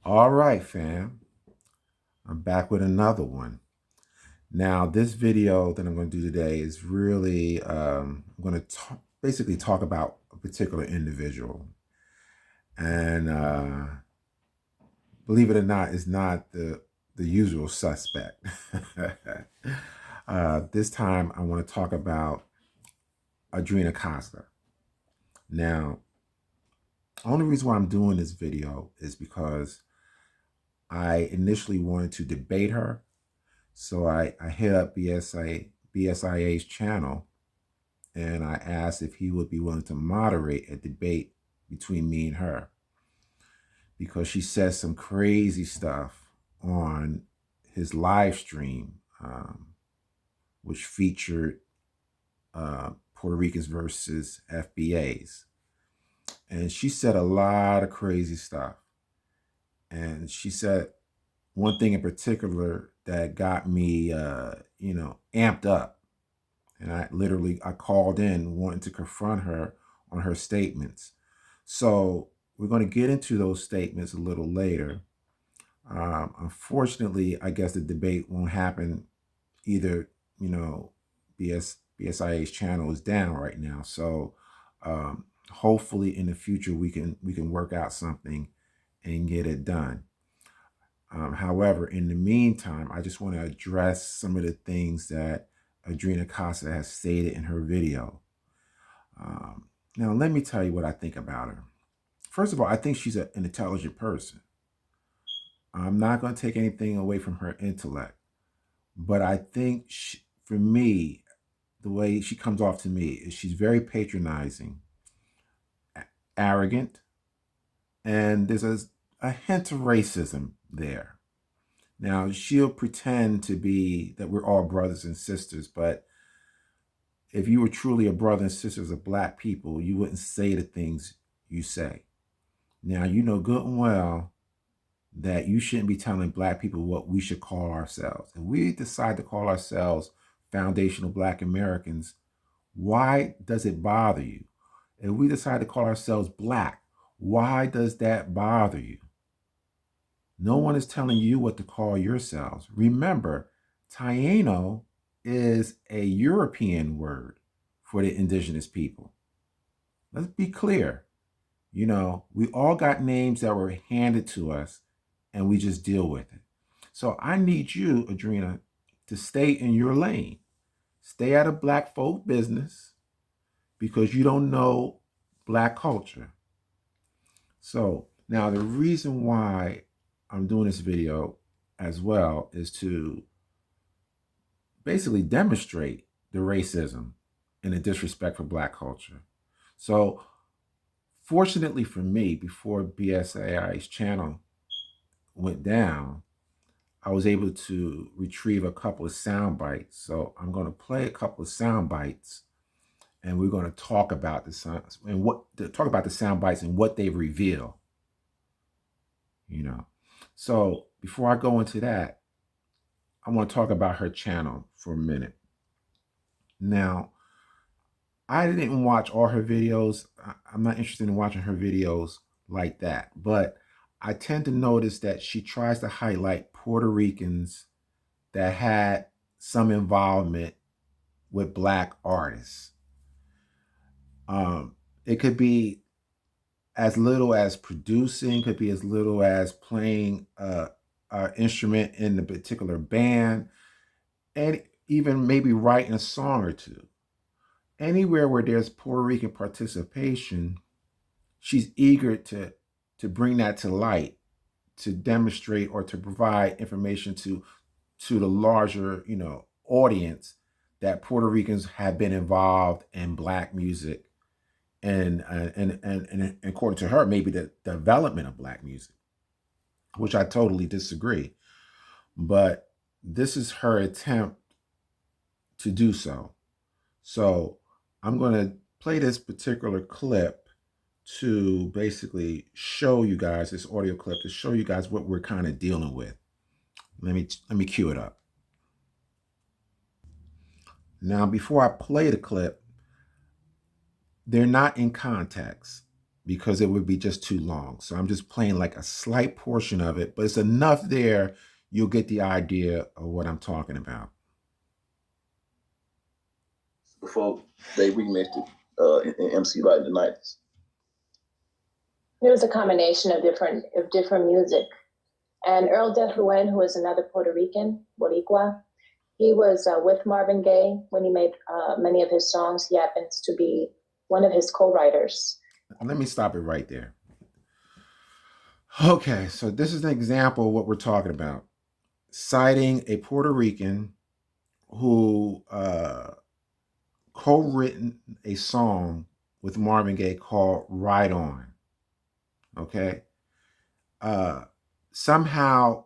All right, fam. I'm back with another one. Now, this video that I'm going to do today is really, I'm going to basically talk about a particular individual. And believe it or not, is not the usual suspect. This time, I want to talk about Adrena Costa. Now, the only reason why I'm doing this video is because I initially wanted to debate her. So I hit up BSIA's channel and I asked if he would be willing to moderate a debate between me and her because she says some crazy stuff on his live stream, which featured Puerto Ricans versus FBAs. And she said a lot of crazy stuff. And she said one thing in particular that got me, amped up. And I called in wanting to confront her on her statements. So we're going to get into those statements a little later. Unfortunately, I guess the debate won't happen either. BSIA's channel is down right now. So hopefully in the future we can work out something and get it done. However, in the meantime, I just want to address some of the things that Adrena Costa has stated in her video. Now, let me tell you what I think about her. First of all, I think she's an intelligent person. I'm not going to take anything away from her intellect, but I think for me, the way she comes off to me is she's very patronizing, arrogant, and there's a hint of racism there. Now, she'll pretend to be that we're all brothers and sisters, but if you were truly a brother and sisters of Black people, you wouldn't say the things you say. Now, you know good and well that you shouldn't be telling Black people what we should call ourselves. If we decide to call ourselves foundational Black Americans, why does it bother you? If we decide to call ourselves Black, why does that bother you? No one is telling you what to call yourselves. Remember, Taino is a European word for the indigenous people. Let's be clear. We all got names that were handed to us and we just deal with it. So I need you, Adrena, to stay in your lane. Stay out of Black folk business because you don't know Black culture. So now the reason why I'm doing this video as well is to basically demonstrate the racism and the disrespect for Black culture. So fortunately for me, before BSAI's channel went down, I was able to retrieve a couple of sound bites. So I'm going to play a couple of sound bites and we're going to talk about the sound bites and what they reveal. So before I go into that, I want to talk about her channel for a minute. Now, I didn't watch all her videos. I'm not interested in watching her videos like that, but I tend to notice that she tries to highlight Puerto Ricans that had some involvement with Black artists. It could be as little as producing, could be as little as playing an instrument in a particular band, and even maybe writing a song or two. Anywhere where there's Puerto Rican participation, she's eager to bring that to light, to demonstrate or to provide information to the larger, audience that Puerto Ricans have been involved in Black music and according to her, maybe the development of Black music, which I totally disagree. But this is her attempt to do so. So I'm going to play this particular clip to basically show you guys, this audio clip to show you guys what we're kind of dealing with. Let me cue it up. Now, before I play the clip, they're not in context because it would be just too long. So I'm just playing like a slight portion of it, but it's enough there you'll get the idea of what I'm talking about. Before they remixed it in MC Light in the 90s. It was a combination of different music. And Earl DeFluen, who was another Puerto Rican, Boricua, he was with Marvin Gaye when he made many of his songs. He happens to be one of his co-writers. Let me stop it right there. Okay, so this is an example of what we're talking about. Citing a Puerto Rican who co-written a song with Marvin Gaye called Ride On. Okay. Somehow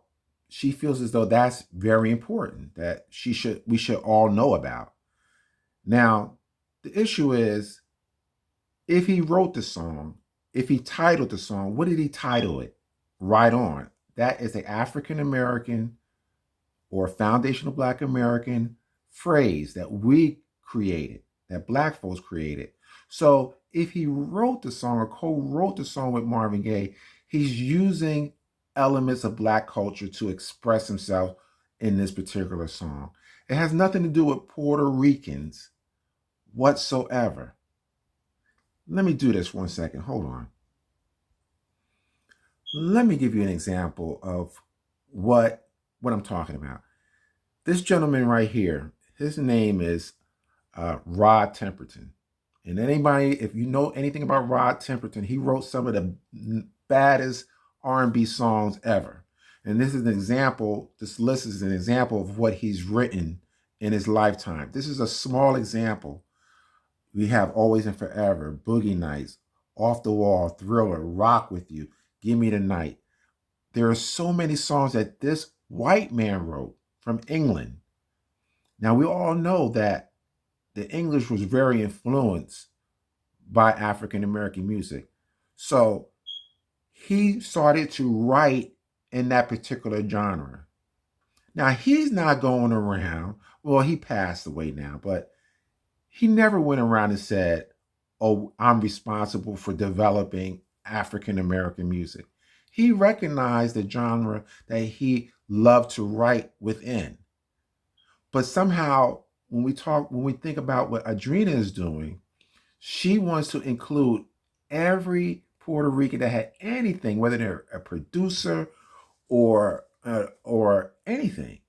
she feels as though that's very important, that we should all know about. Now, the issue is, if he wrote the song, if he titled the song, what did he title it? Ride On. That is an African American or foundational Black American phrase that we created, that Black folks created. So if he wrote the song or co-wrote the song with Marvin Gaye, he's using elements of Black culture to express himself in this particular song. It has nothing to do with Puerto Ricans whatsoever. Let me do this 1 second. Hold on. Let me give you an example of what I'm talking about. This gentleman right here, his name is Rod Temperton. And anybody, if you know anything about Rod Temperton, he wrote some of the baddest R&B songs ever. And this is an example, this list is an example of what he's written in his lifetime. This is a small example. We have Always and Forever, Boogie Nights, Off the Wall, Thriller, Rock With You, Give Me the Night. There are so many songs that this white man wrote from England. Now, we all know that the English was very influenced by African American music. So he started to write in that particular genre. Now, he's not going around, well, he passed away now, but he never went around and said, oh, I'm responsible for developing African American music. He recognized the genre that he loved to write within. But somehow, when we think about what Adrena is doing, she wants to include every Puerto Rican that had anything, whether they're a producer or anything,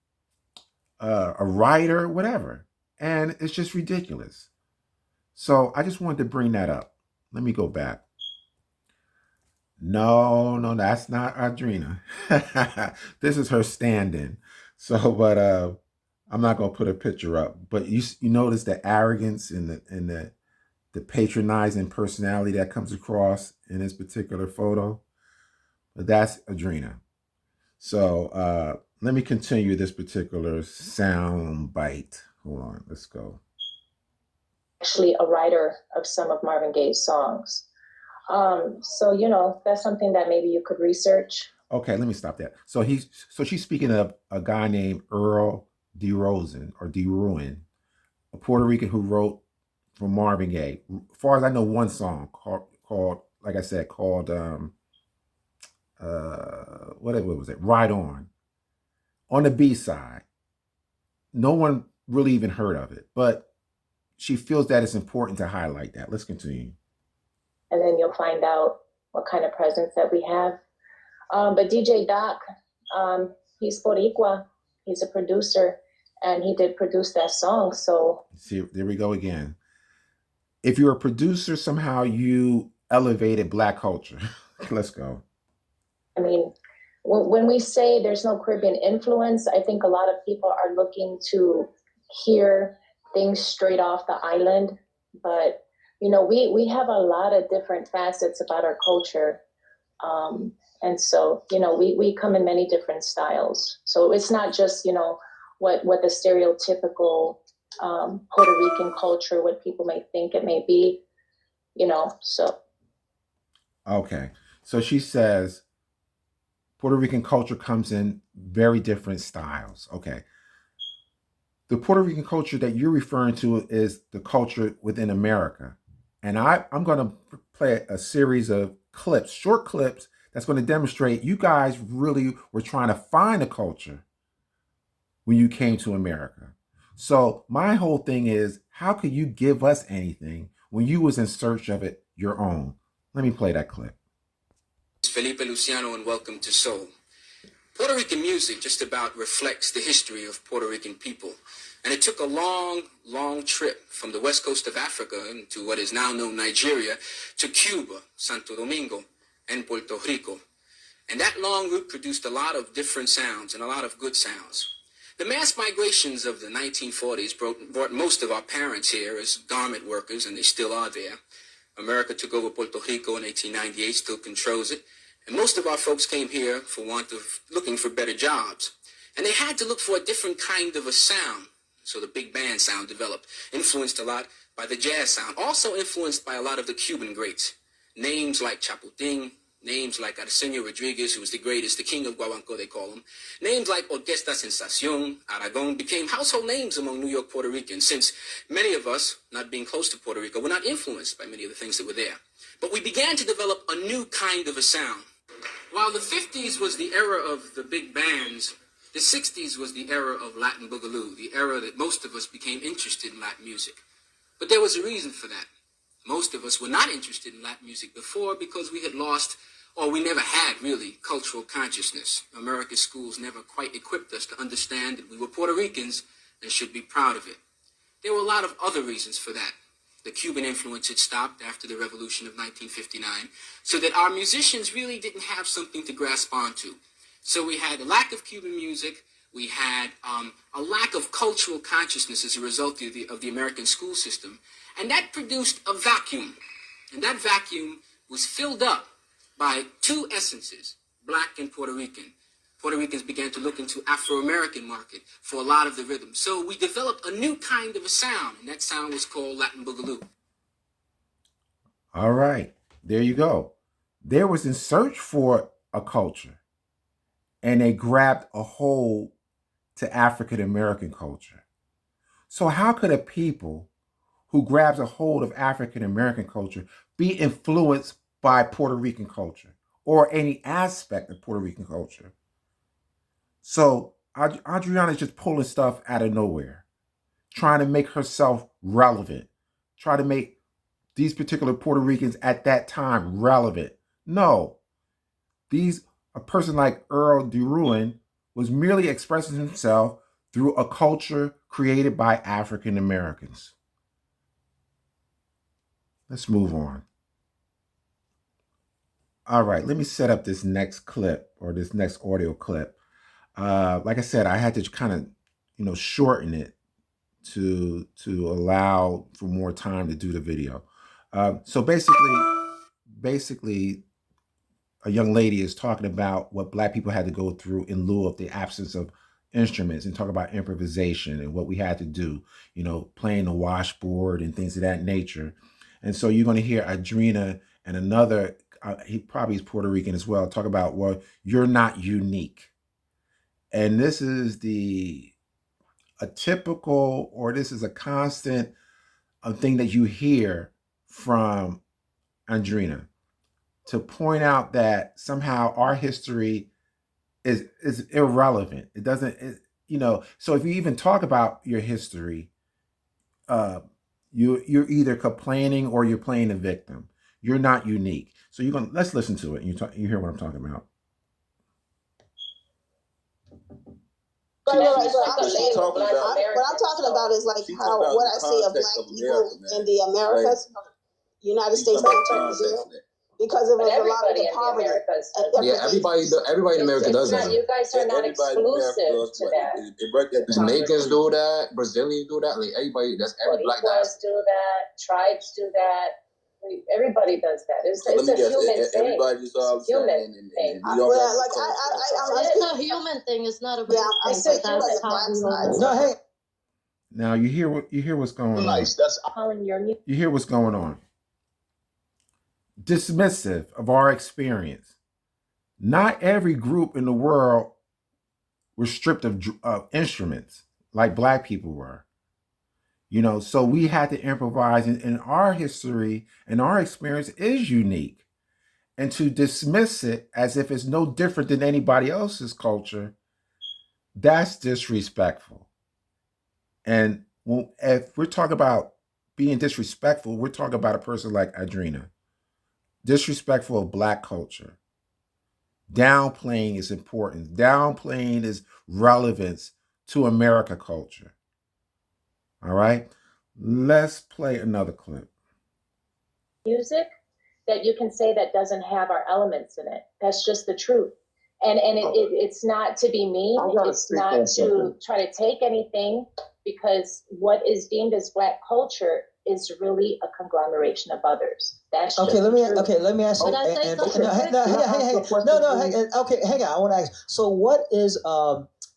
a writer, whatever. And it's just ridiculous. So I just wanted to bring that up. Let me go back. No, that's not Adrena. This is her stand-in. So, but I'm not gonna put a picture up. But you notice the arrogance and the patronizing personality that comes across in this particular photo. But that's Adrena. So let me continue this particular sound bite. Hold on, let's go. Actually a writer of some of Marvin Gaye's songs. So, that's something that maybe you could research. Okay, let me stop that. So she's speaking of a guy named Earl DeRozan or DeRuin, a Puerto Rican who wrote for Marvin Gaye. As far as I know, one song called like I said, called whatever was it? Ride On. On the B side. No one really even heard of it, but she feels that it's important to highlight that. Let's continue. And then you'll find out what kind of presence that we have. But DJ Doc, he's Boricua. He's a producer, and he did produce that song. So see, there we go again. If you're a producer, somehow you elevated Black culture. Let's go. I mean, when we say there's no Caribbean influence, I think a lot of people are looking to hear things straight off the island. But, we have a lot of different facets about our culture. And so, we come in many different styles. So it's not just, what the stereotypical Puerto Rican culture, what people may think it may be, so. Okay. So she says Puerto Rican culture comes in very different styles. Okay. The Puerto Rican culture that you're referring to is the culture within America. And I'm going to play a series of clips, short clips, that's going to demonstrate you guys really were trying to find a culture when you came to America. So my whole thing is, how could you give us anything when you was in search of it your own? Let me play that clip. Felipe Luciano, and welcome to Soul. Puerto Rican music just about reflects the history of Puerto Rican people. And it took a long, long trip from the west coast of Africa to what is now known Nigeria to Cuba, Santo Domingo, and Puerto Rico. And that long route produced a lot of different sounds and a lot of good sounds. The mass migrations of the 1940s brought most of our parents here as garment workers, and they still are there. America took over Puerto Rico in 1898, still controls it. And most of our folks came here for want of looking for better jobs. And they had to look for a different kind of a sound. So the big band sound developed, influenced a lot by the jazz sound, also influenced by a lot of the Cuban greats. Names like Chaputin, names like Arsenio Rodriguez, who was the greatest, the king of Guabanco, they call him. Names like Orquesta Sensación, Aragon became household names among New York Puerto Ricans, since many of us, not being close to Puerto Rico, were not influenced by many of the things that were there. But we began to develop a new kind of a sound. While the 50s was the era of the big bands, the 60s was the era of Latin Boogaloo, the era that most of us became interested in Latin music. But there was a reason for that. Most of us were not interested in Latin music before because we had lost, or we never had really, cultural consciousness. America's schools never quite equipped us to understand that we were Puerto Ricans and should be proud of it. There were a lot of other reasons for that. The Cuban influence had stopped after the revolution of 1959, so that our musicians really didn't have something to grasp onto. So we had a lack of Cuban music, we had a lack of cultural consciousness as a result of the American school system, and that produced a vacuum. And that vacuum was filled up by two essences, Black and Puerto Rican. Puerto Ricans began to look into Afro-American market for a lot of the rhythm. So we developed a new kind of a sound, and that sound was called Latin Boogaloo. All right, there you go. They was in search for a culture, and they grabbed a hold to African American culture. So how could a people who grabs a hold of African American culture be influenced by Puerto Rican culture or any aspect of Puerto Rican culture? So Adriana's just pulling stuff out of nowhere, trying to make herself relevant, try to make these particular Puerto Ricans at that time relevant. No, a person like Earl DeRuin was merely expressing himself through a culture created by African Americans. Let's move on. All right, let me set up this next clip or this next audio clip. Like I said, I had to kind of, shorten it to allow for more time to do the video. So basically, a young lady is talking about what Black people had to go through in lieu of the absence of instruments, and talk about improvisation and what we had to do, playing the washboard and things of that nature. And so you're going to hear Adrina and another, he probably is Puerto Rican as well, talk about, well, you're not unique. And this is a typical, or this is a constant thing that you hear from Andrina, to point out that somehow our history is irrelevant. It doesn't, so if you even talk about your history, you're either complaining or you're playing the victim. You're not unique. So let's listen to it and you hear what I'm talking about. Right. What I'm talking about is like how what I see of Black people in the Americas, United States, Brazil, because it was a lot of the poverty. Yeah, everybody in America does that. You guys are not exclusive to that. Jamaicans do that, Brazilians do that, like everybody, that's every Black guy. Do that, tribes do that. Everybody does that. It's a human thing. Everybody just it's a human thing. It's a human thing. It's not a race thing. I said That's how we all. no, hey. Now you hear what's going on. Nice. That's You hear what's going on. Dismissive of our experience. Not every group in the world was stripped of instruments like Black people were. So we had to improvise, and our history and our experience is unique. And to dismiss it as if it's no different than anybody else's culture, that's disrespectful. And if we're talking about being disrespectful, we're talking about a person like Adrena, disrespectful of Black culture. Downplaying is important. Downplaying is relevance to America culture. All right? Let's play another clip. Music that you can say that doesn't have our elements in it. That's just the truth. And it's not to be mean. It's not to try to take anything, because what is deemed as Black culture is really a conglomeration of others. That's okay. Let me ask you. Hang on. I want to ask. So, what is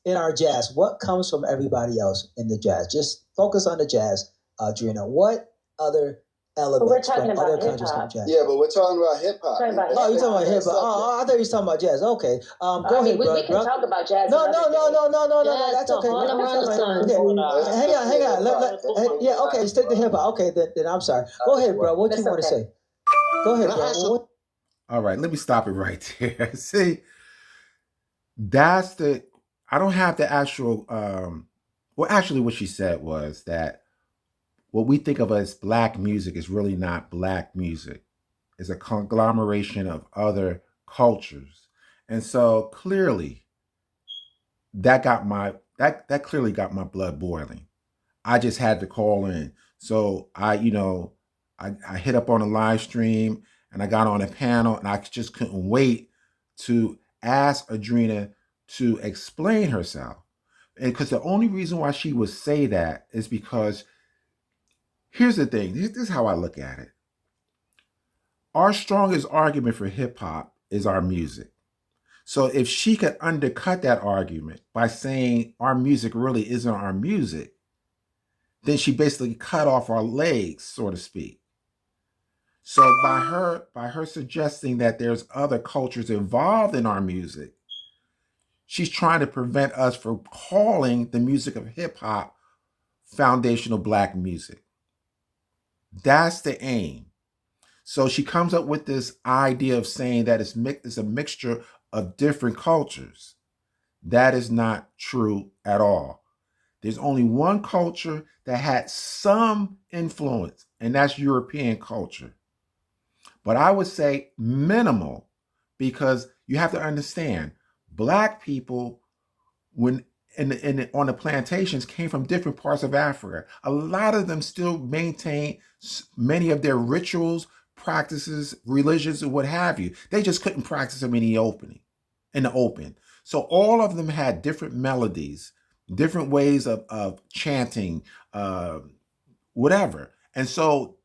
in our jazz? What comes from everybody else in the jazz? Just focus on the jazz, Adrena. What other elements we're talking from about other countries from jazz? Yeah, but we're talking about hip hop. Oh, you're talking about hip hop. Oh, I thought you were talking about jazz. Okay. Go ahead, bro. We can talk about jazz. No. That's okay. Hang on. Yeah. Okay. Stick to hip hop. Okay. Then I'm sorry. Go ahead, bro. What you want to say? Go ahead, bro. All right, let me stop it right there. See, I don't have the actual, well, actually what she said was that what we think of as Black music is really not Black music. It's a conglomeration of other cultures. And so clearly that clearly got my blood boiling. I just had to call in. So I hit up on a live stream and I got on a panel, and I just couldn't wait to ask Adrena to explain herself. And because the only reason why she would say that is because here's the thing. This is how I look at it. Our strongest argument for hip hop is our music. So if she could undercut that argument by saying our music really isn't our music, then she basically cut off our legs, so to speak. So by her suggesting that there's other cultures involved in our music, she's trying to prevent us from calling the music of hip hop foundational Black music. That's the aim. So she comes up with this idea of saying that it's a mixture of different cultures. That is not true at all. There's only one culture that had some influence, and that's European culture. But I would say minimal, because you have to understand, Black people, when on the plantations, came from different parts of Africa. A lot of them still maintain many of their rituals, practices, religions, or what have you. They just couldn't practice them in the open. So all of them had different melodies, different ways of chanting, whatever. And so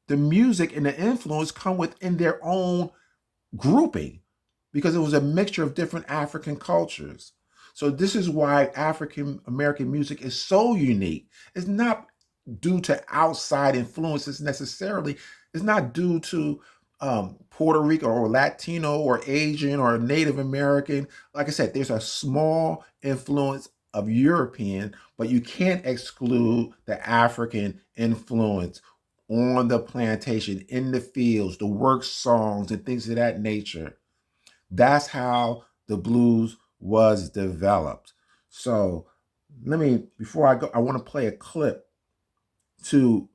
the music and the influence come within their own grouping, because it was a mixture of different African cultures. So this is why African American music is so unique. It's not due to outside influences necessarily. It's not due to Puerto Rico or Latino or Asian or Native American. Like I said, there's a small influence of European, but you can't exclude the African influence on the plantation, in the fields, the work songs and things of that nature. That's how the blues was developed. So before I go, I want to play a clip to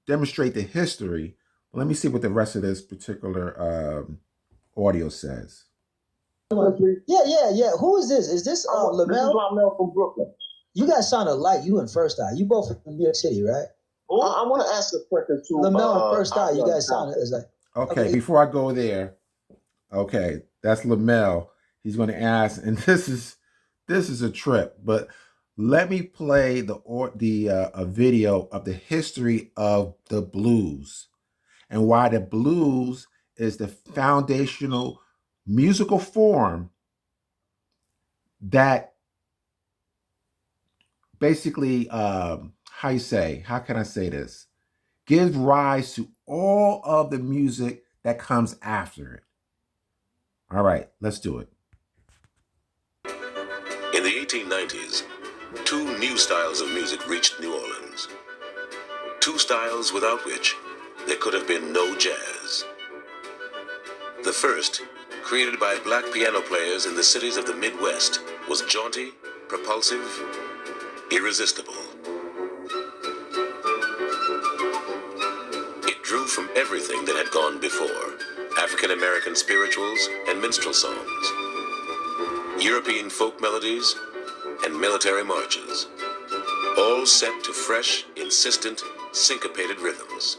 demonstrate the history. Let me see what the rest of this particular audio says. Yeah. Who is this? Is this Lamel? This is Lamel from Brooklyn. You guys sound alike. You and First Eye. You both from New York City, right? I want to ask a question to Lamel and First Eye. You guys sound like. Okay, before I go there, okay, that's Lamel. He's going to ask, and this is a trip, but let me play a video of the history of the blues and why the blues is the foundational musical form that basically, how can I say this? Gives rise to all of the music that comes after it. All right, let's do it. In the 1890s, two new styles of music reached New Orleans. Two styles without which there could have been no jazz. The first, created by black piano players in the cities of the Midwest, was jaunty, propulsive, irresistible. It drew from everything that had gone before: African American spirituals and minstrel songs, European folk melodies, and military marches, all set to fresh, insistent, syncopated rhythms.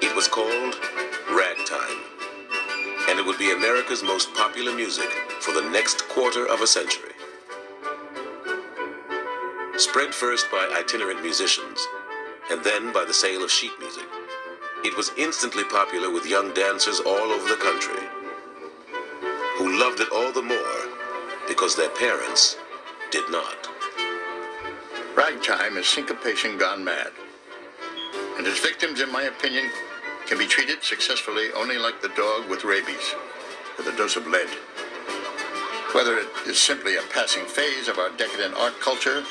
It was called ragtime, and it would be America's most popular music for the next quarter of a century. Spread first by itinerant musicians, and then by the sale of sheet music, it was instantly popular with young dancers all over the country, who loved it all the more because their parents did not. Ragtime is syncopation gone mad, and its victims, in my opinion, can be treated successfully only like the dog with rabies, with a dose of lead. Whether it is simply a passing phase of our decadent art culture,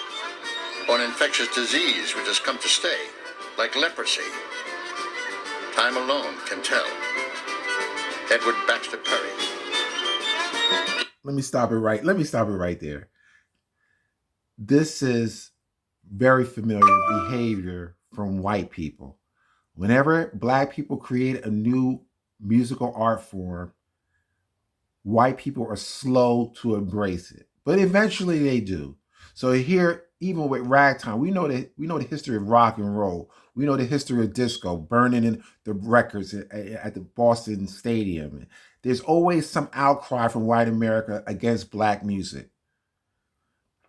or an infectious disease which has come to stay, like leprosy, time alone can tell. Edward Baxter Perry. Let me stop it right there. This is very familiar behavior from white people. Whenever black people create a new musical art form, white people are slow to embrace it, but eventually they do. So here, even with ragtime, we know the history of rock and roll. We know the history of disco, burning in the records at the Boston Stadium. There's always some outcry from white America against black music.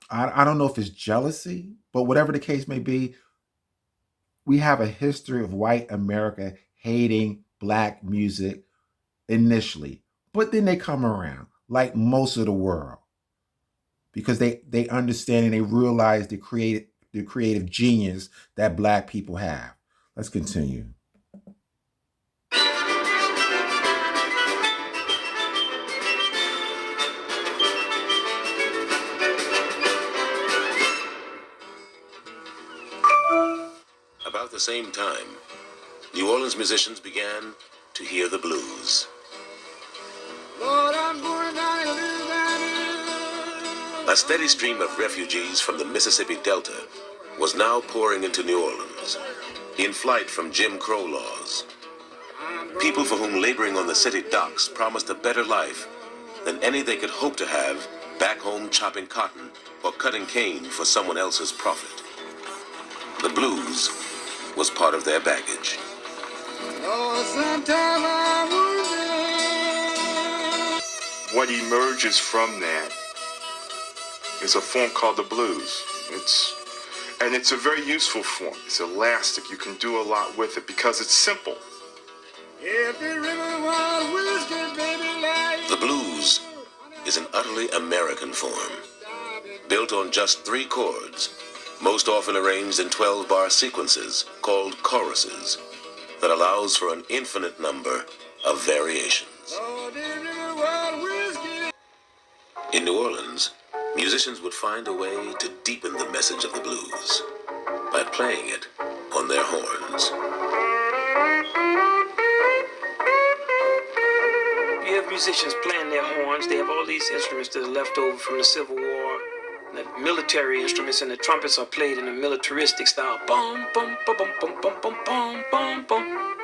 I don't know if it's jealousy, but whatever the case may be, we have a history of white America hating black music initially, but then they come around, like most of the world, because they understand and they realize the creative genius that black people have. Let's continue. About the same time, New Orleans musicians began to hear the blues. Lord, I'm going down to live down here. A steady stream of refugees from the Mississippi Delta was now pouring into New Orleans, in flight from Jim Crow laws. People for whom laboring on the city docks promised a better life than any they could hope to have back home chopping cotton or cutting cane for someone else's profit. The blues was part of their baggage. What emerges from that is a form called the blues. It's a very useful form. It's elastic. You can do a lot with it because it's simple. The blues is an utterly American form, built on just 3 chords, most often arranged in 12-bar sequences called choruses, that allows for an infinite number of variations. In New Orleans, musicians would find a way to deepen the message of the blues by playing it on their horns. You have musicians playing their horns. They have all these instruments that are left over from the Civil War. The military instruments, and the trumpets are played in a militaristic style. Bum, bum, bum, bum, bum, bum, bum, bum, bum, bum.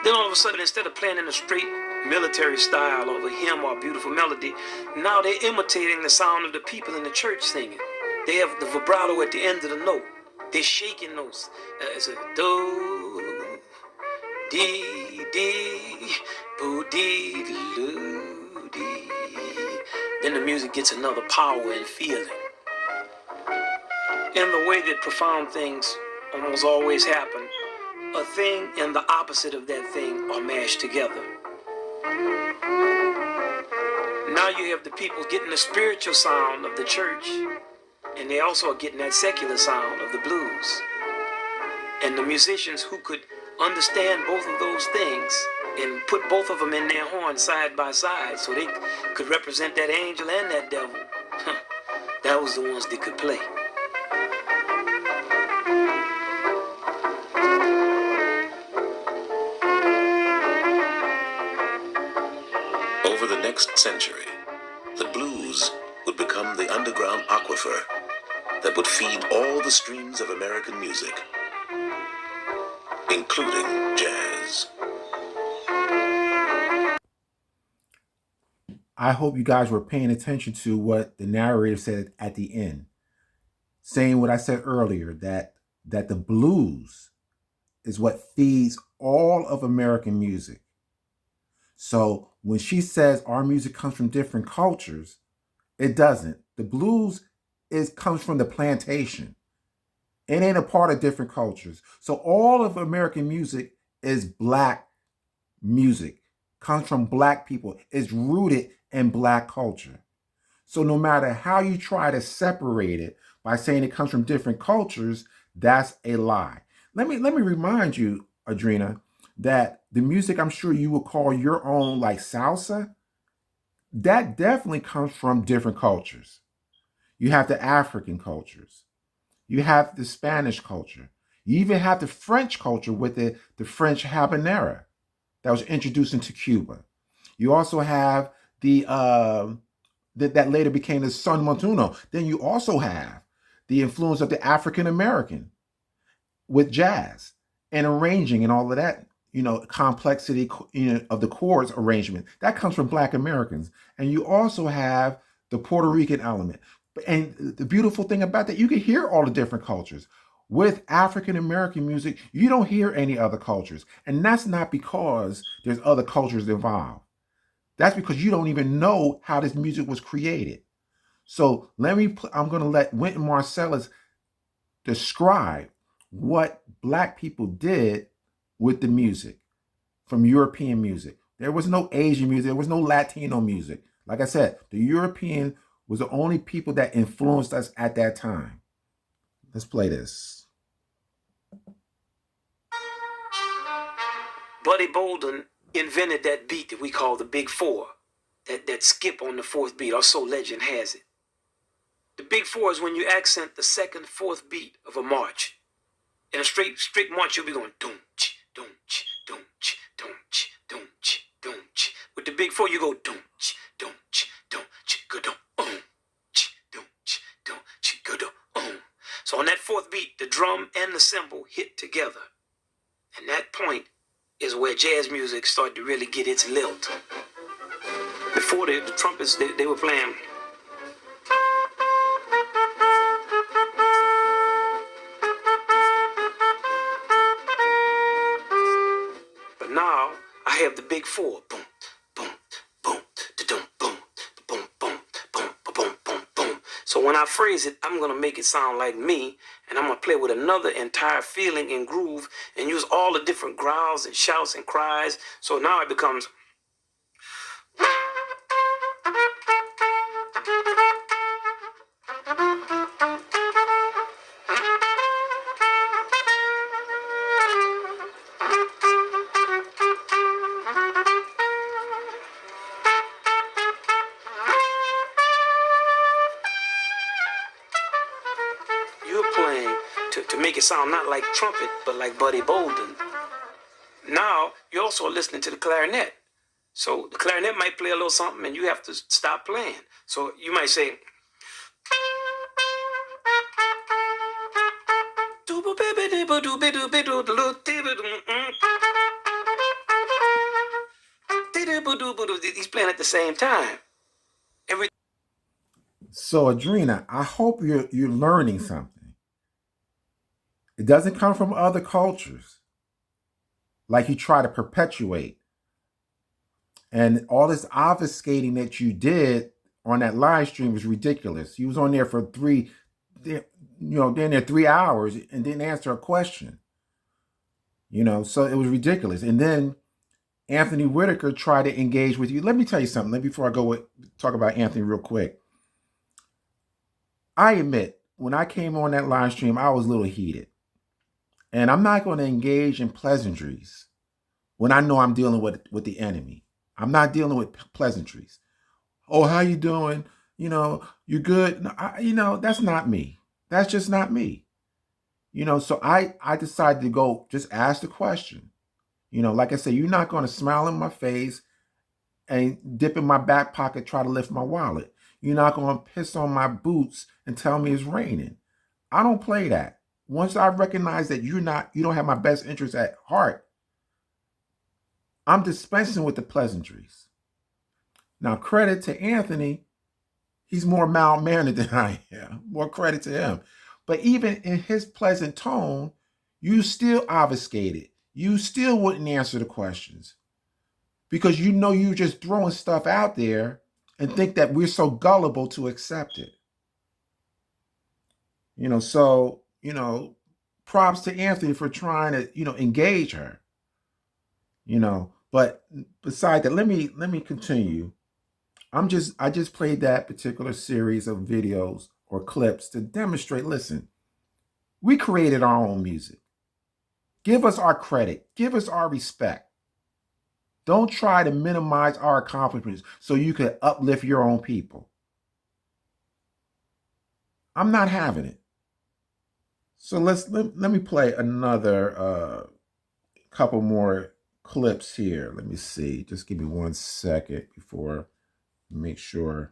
Then all of a sudden, instead of playing in a straight military style of a hymn or a beautiful melody, now they're imitating the sound of the people in the church singing. They have the vibrato at the end of the note. They're shaking notes. It's a do, dee, dee, boo, dee, doo, dee. Then the music gets another power and feeling. In the way that profound things almost always happen, a thing and the opposite of that thing are mashed together. Now you have the people getting the spiritual sound of the church and they also are getting that secular sound of the blues. And the musicians who could understand both of those things and put both of them in their horn side by side so they could represent that angel and that devil, that was the ones that could play. Over the next century, the blues would become the underground aquifer that would feed all the streams of American music, including jazz. I hope you guys were paying attention to what the narrator said at the end, saying what I said earlier, that the blues is what feeds all of American music. So when she says our music comes from different cultures, it doesn't. The blues comes from the plantation. It ain't a part of different cultures. So all of American music is Black music, comes from Black people, is rooted in Black culture. So no matter how you try to separate it by saying it comes from different cultures, that's a lie. Let me remind you, Adrena, that the music I'm sure you would call your own, like salsa, that definitely comes from different cultures. You have the African cultures. You have the Spanish culture. You even have the French culture with the French habanera that was introduced into Cuba. You also have that later became the Son Montuno. Then you also have the influence of the African American with jazz and arranging and all of that, complexity, of the chords arrangement. That comes from Black Americans. And you also have the Puerto Rican element. And the beautiful thing about that, you can hear all the different cultures. With African American music, you don't hear any other cultures. And that's not because there's other cultures involved. That's because you don't even know how this music was created. So I'm going to let Wynton Marsalis describe what Black people did with the music from European music. There was no Asian music. There was no Latino music. Like I said, the European was the only people that influenced us at that time. Let's play this. Buddy Bolden invented that beat that we call the Big Four, that skip on the fourth beat, or so legend has it. The Big Four is when you accent the second, fourth beat of a march. In a straight march, you'll be going doom-ch, doom-ch, doom-ch, doom-ch, doom-ch, doom-ch. With the Big Four, you go doom-ch, doom-ch, doom-ch, go doom-ch, doom-ch, doom-ch, go doom. So on that fourth beat, the drum and the cymbal hit together. And that point is where jazz music started to really get its lilt. Before the trumpets, they were playing. But now I have the Big Four. Boom, boom, boom, da-dum, boom, boom, boom, boom, boom, boom, boom. So when I phrase it, I'm gonna make it sound like me, and I'm gonna play with another entire feeling and groove, and use all the different growls and shouts and cries. So now it becomes. You're playing to make it sound not like trumpet, but like Buddy Bolden. Now, you're also listening to the clarinet. So the clarinet might play a little something and you have to stop playing. So you might say, he's playing at the same time. So Adrena, I hope you're learning something. It doesn't come from other cultures like you try to perpetuate. And all this obfuscating that you did on that live stream was ridiculous. You was on there for then there 3 hours and didn't answer a question. So it was ridiculous. And then Anthony Whitaker tried to engage with you. Let me tell you something. Before I talk about Anthony real quick. I admit, when I came on that live stream, I was a little heated. And I'm not going to engage in pleasantries when I know I'm dealing with the enemy. I'm not dealing with pleasantries. Oh, how you doing? You know, you good? No, that's not me. That's just not me. So I decided to go just ask the question. Like I said, you're not going to smile in my face and dip in my back pocket, try to lift my wallet. You're not going to piss on my boots and tell me it's raining. I don't play that. Once I recognize that you don't have my best interest at heart, I'm dispensing with the pleasantries. Now, credit to Anthony, he's more mild-mannered than I am. More credit to him. But even in his pleasant tone, you still obfuscated. You still wouldn't answer the questions because you're just throwing stuff out there and think that we're so gullible to accept it. So, props to Anthony for trying to, engage her. But beside that, let me continue. I just played that particular series of videos or clips to demonstrate, listen, we created our own music. Give us our credit. Give us our respect. Don't try to minimize our accomplishments so you can uplift your own people. I'm not having it. So let me play another couple more clips here. Let me see. Just give me 1 second before I make sure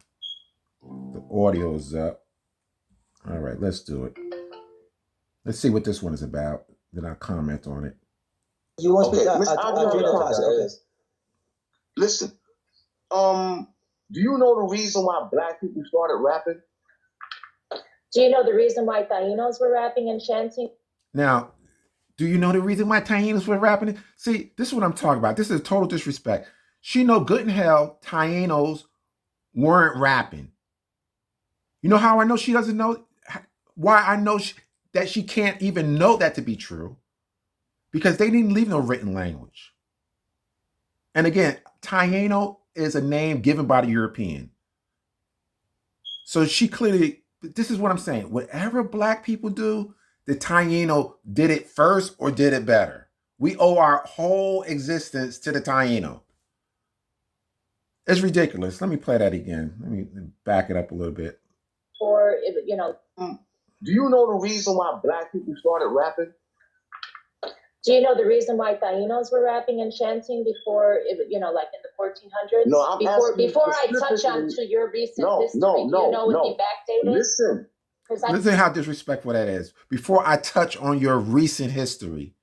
the audio is up. All right, let's do it. Let's see what this one is about. Then I'll comment on it. You want to speak? Okay. Listen, do you know the reason why black people started rapping? Do you know the reason why Tainos were rapping and chanting? Now, do you know the reason why Tainos were rapping? See, this is what I'm talking about. This is total disrespect. She know good and hell Tainos weren't rapping. You know how I know she doesn't know? Why I know that she can't even know that to be true? Because they didn't leave no written language. And again, Taino is a name given by the European. So she clearly, this is what I'm saying. Whatever black people do, the Taino did it first or did it better. We owe our whole existence to the Taino. It's ridiculous. Let me play that again. Let me back it up a little bit. Or, do you know the reason why black people started rapping? Do you know the reason why Tainos were rapping and chanting before, like in the 1400s? No, I'm before I touch on to your recent history, do you know it be backdated? Listen. Listen how disrespectful that is. Before I touch on your recent history,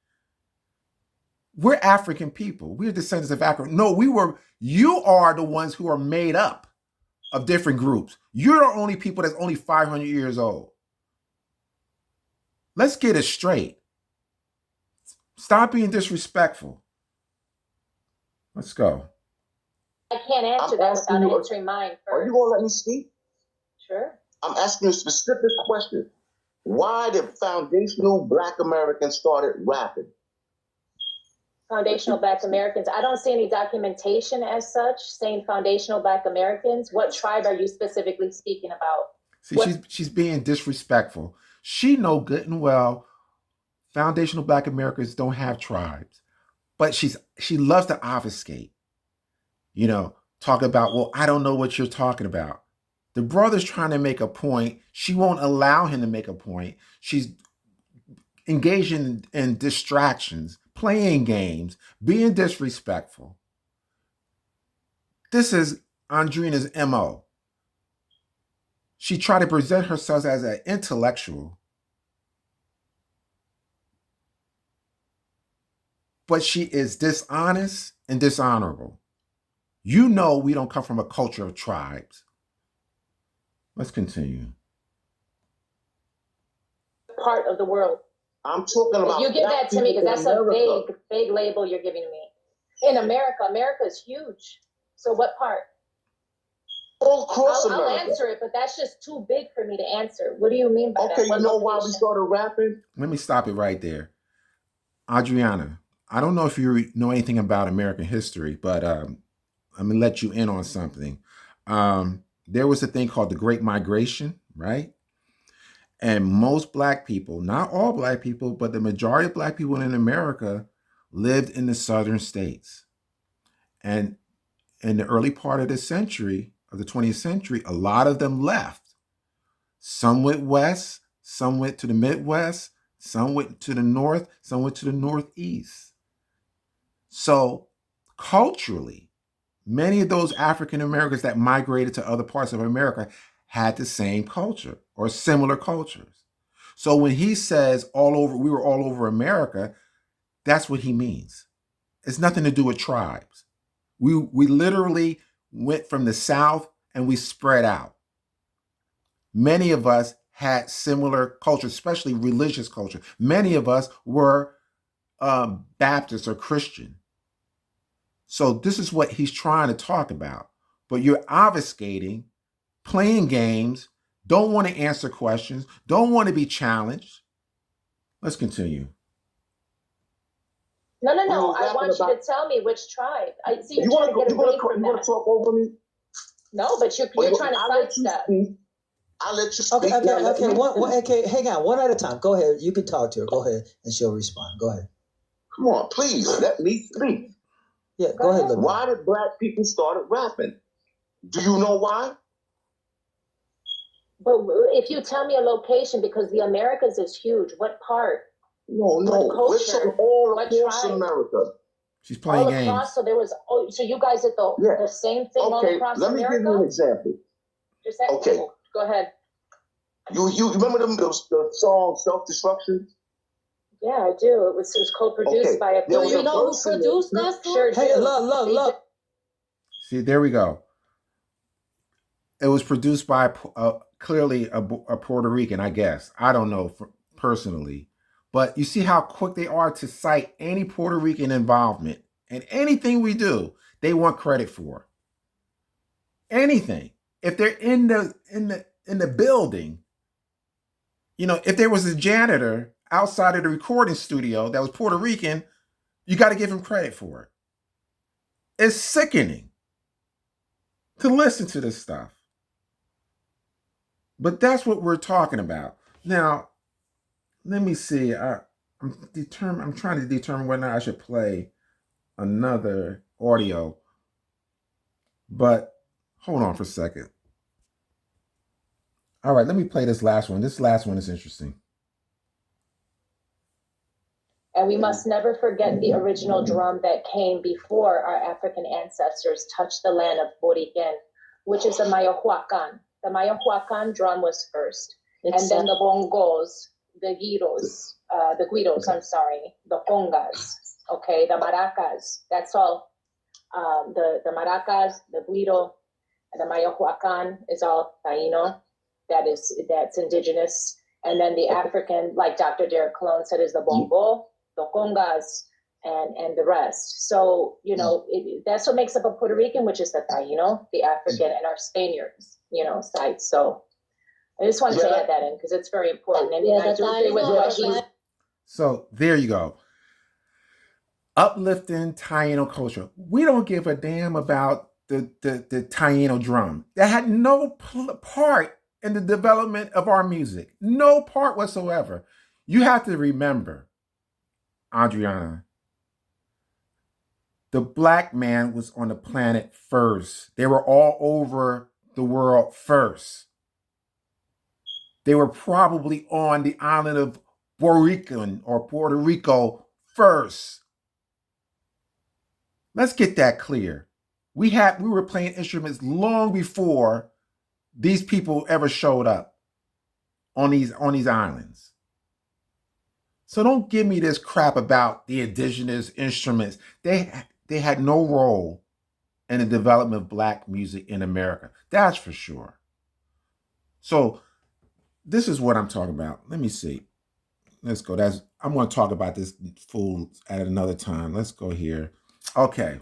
we're African people. We're descendants of Africa. No, you are the ones who are made up of different groups. You're the only people that's only 500 years old. Let's get it straight. Stop being disrespectful. Let's go. I can't answer that without answering mine first. Are you going to let me speak? Sure. I'm asking you a specific question. Why did foundational black Americans started rapping? Foundational black Americans. I don't see any documentation as such saying foundational black Americans. What tribe are you specifically speaking about? See, she's being disrespectful. She know good and well foundational black Americans don't have tribes, but she loves to obfuscate. Talk about, well, I don't know what you're talking about. The brother's trying to make a point. She won't allow him to make a point. She's engaging in distractions, playing games, being disrespectful. This is Andrina's MO. She tried to present herself as an intellectual, but she is dishonest and dishonorable. We don't come from a culture of tribes. Let's continue. Part of the world. I'm talking about. You give that to me because that's a big label you're giving me. In America is huge. So what part? All across America. I'll answer it, but that's just too big for me to answer. What do you mean by that? Okay, you know why we started rapping? Let me stop it right there. Adriana, I don't know if you know anything about American history, but I'm going to let you in on something. There was a thing called the Great Migration, right? And most black people, not all black people, but the majority of black people in America lived in the southern states. And in the early part of the century, of the 20th century, a lot of them left. Some went west, some went to the Midwest, some went to the north, some went to the northeast. So culturally, many of those African Americans that migrated to other parts of America had the same culture or similar cultures. So when he says we were all over America, that's what he means. It's nothing to do with tribes. We literally went from the South and we spread out. Many of us had similar culture, especially religious culture. Many of us were Baptist or Christian. So this is what he's trying to talk about. But you're obfuscating, playing games, don't want to answer questions, don't want to be challenged. Let's continue. No. I want you to tell me which tribe. I see you're trying to get away from that. You want to talk over me? No, but you're trying to sidestep. I'll let you speak. Okay. Hang on, one at a time. Go ahead. You can talk to her. Go ahead, and she'll respond. Go ahead. Come on, please let me speak. Yeah, go ahead. Why did black people start rapping? Do you know why? But if you tell me a location, because the Americas is huge, what part? No. We're from all across America. She's playing all games. Across, so there was. Oh, so you guys did the same thing all across America? Let me give you an example. Okay, go ahead. You remember the song Self-Destruction? Yeah, I do. It was co-produced by a. Do you know who produced that? Sure. Hey, look. See, there we go. It was produced by clearly a Puerto Rican, I guess. I don't know personally. But you see how quick they are to cite any Puerto Rican involvement in anything we do. They want credit for anything. If they're in the building, if there was a janitor outside of the recording studio that was Puerto Rican, you got to give him credit for it. It's sickening to listen to this stuff. But that's what we're talking about. Now, let me see. I'm trying to determine whether or not I should play another audio. But hold on for a second. All right, let me play this last one. This last one is interesting. And we must never forget the original drum that came before our African ancestors touched the land of Borican, which is the Mayohuacan. The Mayohuacan drum was first. And then the bongos, the guiros, the congas, okay, the maracas. That's all. The maracas, the guiro, and the Mayohuacan is all Taino. That's indigenous. And then the African, like Dr. Derek Colon said, is the bongo, the congas, and the rest. So, that's what makes up a Puerto Rican, which is the Taino, the African, and our Spaniards, side. So I just wanted to add that in because it's very important. And I do agree with what she. So there you go. Uplifting Taino culture. We don't give a damn about the Taino drum. That had no part in the development of our music. No part whatsoever. You have to remember, Adriana, the black man was on the planet first. They were all over the world first. They were probably on the island of Puerto Rico first. Let's get that clear. We were playing instruments long before these people ever showed up on these islands. So don't give me this crap about the indigenous instruments. They had no role in the development of black music in America. That's for sure. So this is what I'm talking about. Let me see. Let's go. I'm going to talk about this fool at another time. Let's go here. Okay.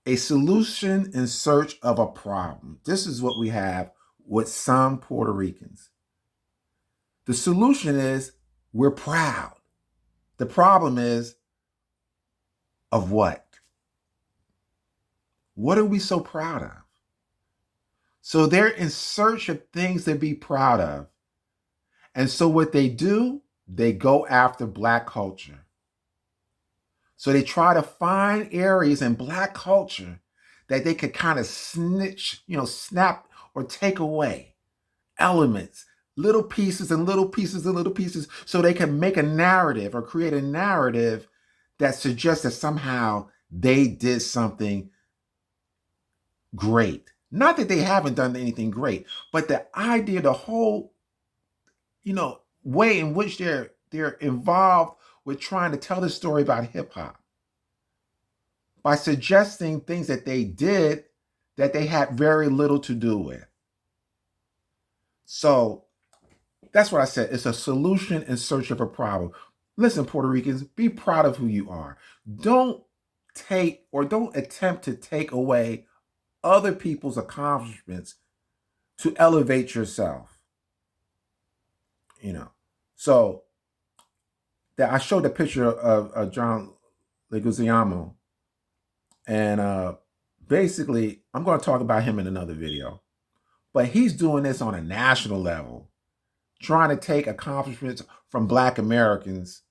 A solution in search of a problem. This is what we have with some Puerto Ricans. The solution is we're proud. The problem is of what? What are we so proud of? So they're in search of things to be proud of. And so what they do, they go after Black culture. So they try to find areas in Black culture that they could kind of snap or take away elements, little pieces and little pieces and little pieces, so they can make a narrative or create a narrative that suggests that somehow they did something great. Not that they haven't done anything great, but the idea, the whole, way in which they're involved with trying to tell the story about hip hop by suggesting things that they did that they had very little to do with. So that's what I said. It's a solution in search of a problem. Listen, Puerto Ricans, be proud of who you are. Don't attempt to take away other people's accomplishments to elevate yourself. So that I showed a picture of John Leguizamo, and basically I'm going to talk about him in another video. But he's doing this on a national level, trying to take accomplishments from Black Americans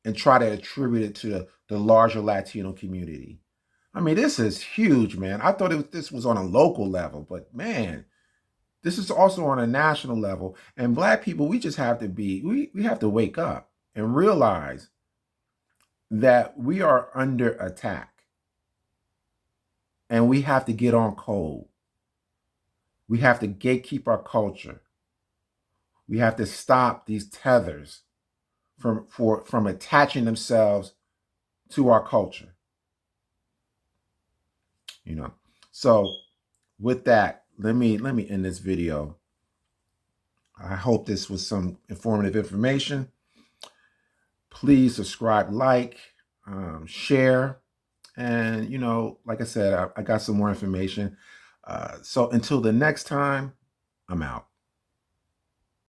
and try to attribute it to the larger Latino community. I mean, this is huge, man. I thought this was on a local level, but man, this is also on a national level. And Black people, we just have to we have to wake up and realize that we are under attack. And we have to get on code. We have to gatekeep our culture. We have to stop these tethers from attaching themselves to our culture. So with that, let me end this video. I hope this was some informative information. Please subscribe, like, share, and like I said, I got some more information. So until the next time, I'm out.